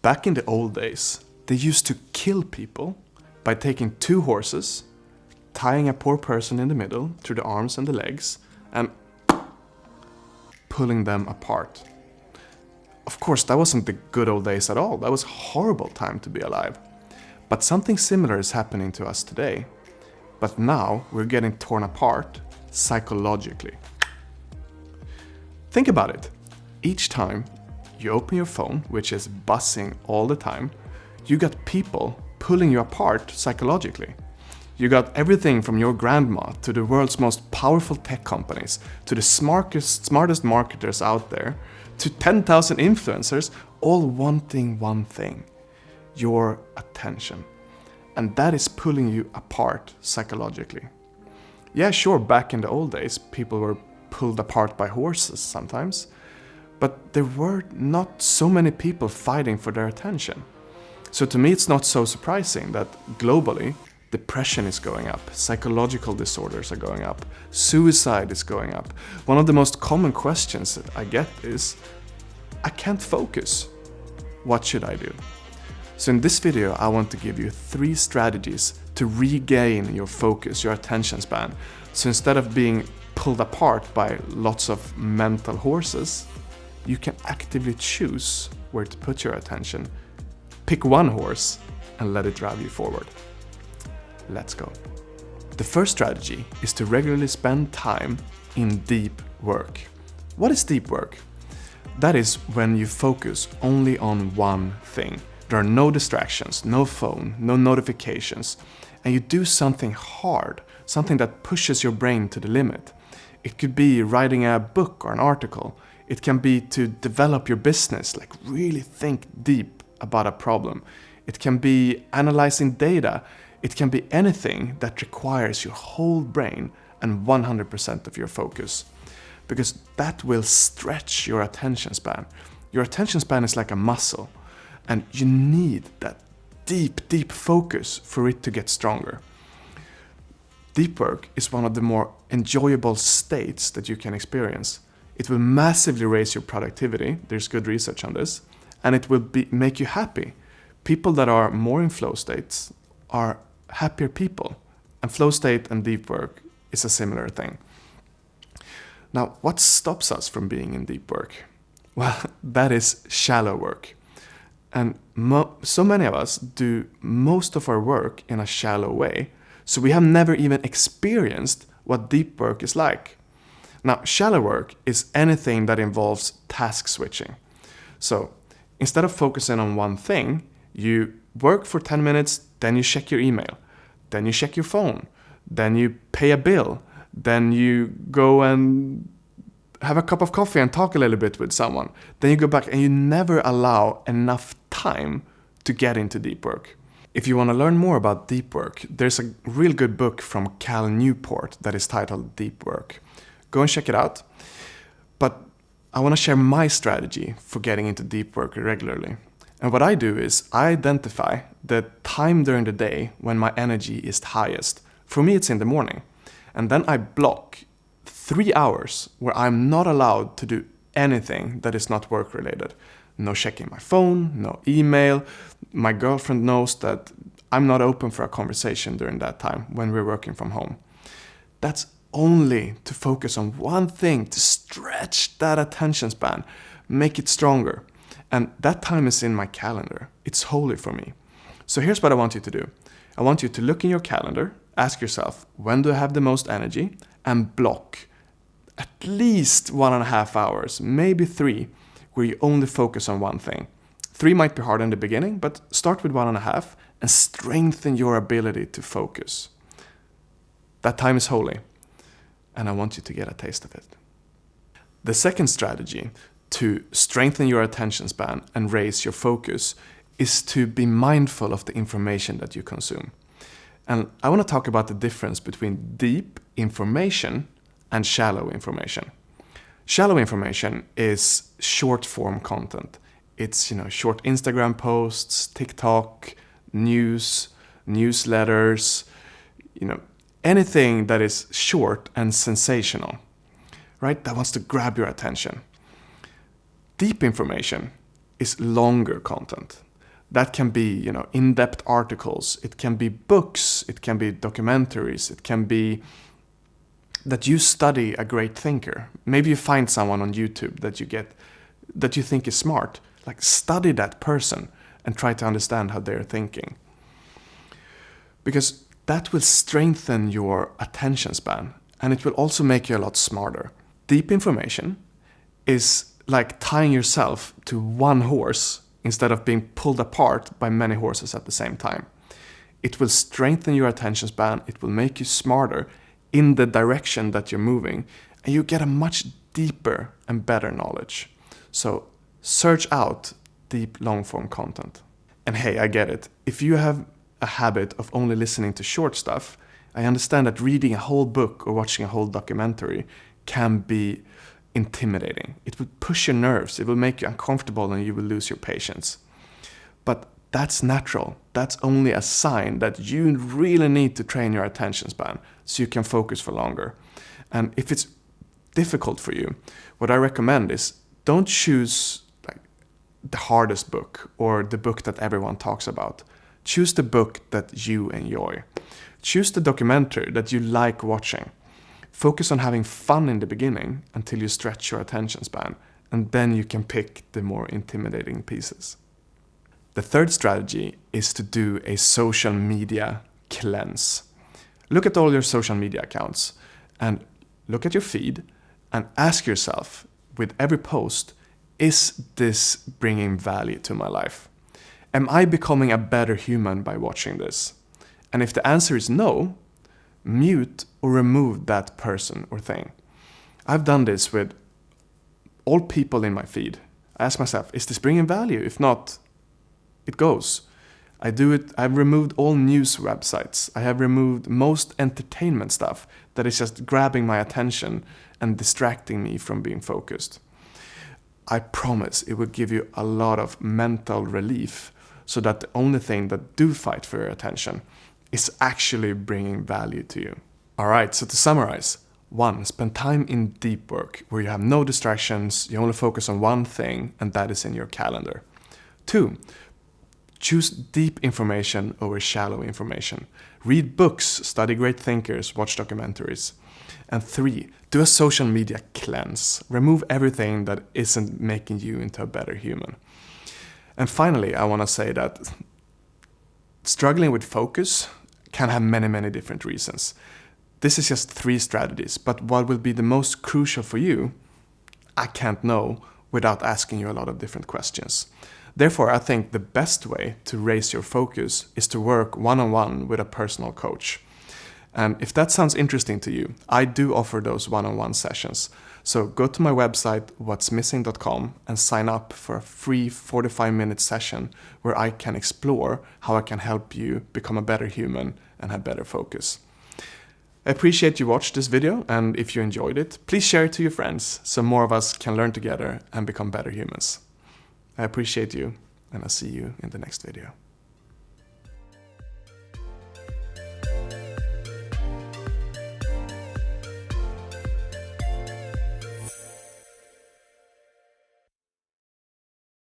Back in the old days, they used to kill people by taking two horses, tying a poor person in the middle through the arms and the legs, and pulling them apart. Of course, that wasn't the good old days at all. That was a horrible time to be alive. But something similar is happening to us today. But now we're getting torn apart psychologically. Think about it. Each time you open your phone, which is buzzing all the time, you got people pulling you apart psychologically. You got everything from your grandma to the world's most powerful tech companies, to the smartest marketers out there, to 10,000 influencers, all wanting one thing: your attention. And that is pulling you apart psychologically. Yeah, sure, back in the old days, people were pulled apart by horses sometimes, but there were not so many people fighting for their attention. So to me, it's not so surprising that globally, depression is going up, psychological disorders are going up, suicide is going up. One of the most common questions that I get is, I can't focus. What should I do? So in this video, I want to give you 3 strategies to regain your focus, your attention span. So instead of being pulled apart by lots of mental horses, you can actively choose where to put your attention. Pick one horse and let it drive you forward. Let's go. The first strategy is to regularly spend time in deep work. What is deep work? That is when you focus only on one thing. There are no distractions, no phone, no notifications, and you do something hard, something that pushes your brain to the limit. It could be writing a book or an article. It can be to develop your business, like really think deep about a problem. It can be analyzing data. It can be anything that requires your whole brain and 100% of your focus, because that will stretch your attention span. Your attention span is like a muscle, and you need that deep focus for it to get stronger. Deep work is one of the more enjoyable states that you can experience. It will massively raise your productivity, there's good research on this, and it will make you happy. People that are more in flow states are happier people, and flow state and deep work is a similar thing. Now, what stops us from being in deep work? Well, that is shallow work. And so many of us do most of our work in a shallow way, so we have never even experienced what deep work is like. Now, shallow work is anything that involves task switching. So, instead of focusing on one thing, you work for 10 minutes, then you check your email, then you check your phone, then you pay a bill, then you go and have a cup of coffee and talk a little bit with someone. Then you go back and you never allow enough time to get into deep work. If you want to learn more about deep work, there's a real good book from Cal Newport that is titled Deep Work. Go and check it out. But I want to share my strategy for getting into deep work regularly. And what I do is I identify the time during the day when my energy is highest. For me, it's in the morning. And then I block 3 hours where I'm not allowed to do anything that is not work related. No checking my phone, no email. My girlfriend knows that I'm not open for a conversation during that time when we're working from home. That's only to focus on one thing, to stretch that attention span, make it stronger. And that time is in my calendar. It's holy for me. So here's what I want you to do. I want you to look in your calendar, ask yourself, when do I have the most energy? And block at least 1.5 hours, maybe 3, where you only focus on one thing. 3 might be hard in the beginning, but start with 1.5 and strengthen your ability to focus. That time is holy, and I want you to get a taste of it. The second strategy to strengthen your attention span and raise your focus is to be mindful of the information that you consume. And I want to talk about the difference between deep information and shallow information. Shallow information is short form content. It's, short Instagram posts, TikTok, news, newsletters, anything that is short and sensational, right? That wants to grab your attention. Deep information is longer content. That can be, in-depth articles, it can be books, it can be documentaries, it can be that you study a great thinker. Maybe you find someone on YouTube that you think is smart. Like, study that person and try to understand how they're thinking. Because that will strengthen your attention span, and it will also make you a lot smarter. Deep information is like tying yourself to one horse instead of being pulled apart by many horses at the same time. It will strengthen your attention span, it will make you smarter in the direction that you're moving, and you get a much deeper and better knowledge. So search out deep long-form content. And hey, I get it. If you have a habit of only listening to short stuff, I understand that reading a whole book or watching a whole documentary can be intimidating. It will push your nerves, it will make you uncomfortable, and you will lose your patience. But that's natural. That's only a sign that you really need to train your attention span so you can focus for longer. And if it's difficult for you, what I recommend is don't choose the hardest book or the book that everyone talks about. Choose the book that you enjoy. Choose the documentary that you like watching. Focus on having fun in the beginning until you stretch your attention span, and then you can pick the more intimidating pieces. The third strategy is to do a social media cleanse. Look at all your social media accounts and look at your feed and ask yourself with every post, is this bringing value to my life? Am I becoming a better human by watching this? And if the answer is no, mute or remove that person or thing. I've done this with all people in my feed. I ask myself, is this bringing value? If not, it goes. I do it. I've removed all news websites. I have removed most entertainment stuff that is just grabbing my attention and distracting me from being focused. I promise it will give you a lot of mental relief, so that the only thing that do fight for your attention is actually bringing value to you. Alright, so to summarize. 1. Spend time in deep work where you have no distractions, you only focus on one thing, and that is in your calendar. 2. Choose deep information over shallow information. Read books, study great thinkers, watch documentaries. And 3. Do a social media cleanse. Remove everything that isn't making you into a better human. And finally, I want to say that struggling with focus can have many, many different reasons. This is just 3 strategies, but what will be the most crucial for you, I can't know without asking you a lot of different questions. Therefore, I think the best way to raise your focus is to work one-on-one with a personal coach. And if that sounds interesting to you, I do offer those one-on-one sessions. So go to my website, whatsmissing.com, and sign up for a free 45-minute session where I can explore how I can help you become a better human and have better focus. I appreciate you watched this video, and if you enjoyed it, please share it to your friends so more of us can learn together and become better humans. I appreciate you, and I'll see you in the next video.